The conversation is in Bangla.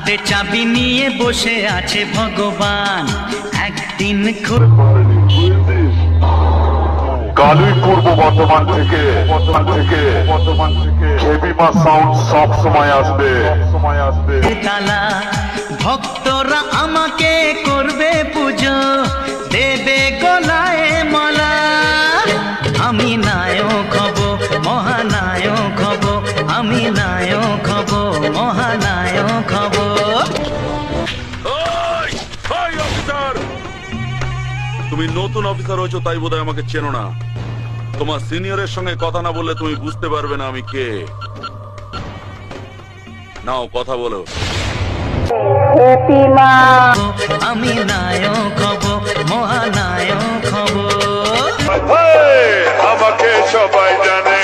হাতে চাবি নিয়ে বসে আছে ভগবান, একদিন কালই পূর্ব বর্ধমান থেকে হেভিমা সাউন্ড সব সময় আসবে। তালা ভক্তরা আমাকে করবে পুজো, দেবে গলায় মালা। আমি নায়ক হব, মহানায়ক হব, আমি নায়ক হব, মহানায়ক হব। তুমি নতুন অফিসার হয়েছো তাই বোধহয় আমাকে চেনো না। তোমার সিনিয়রের সঙ্গে কথা না বললে তুমি বুঝতে পারবে না আমি কে। নাও কথা বলো। আমি নায়ক হব, মহানায়ক হব। আমাকে সবাই জানে।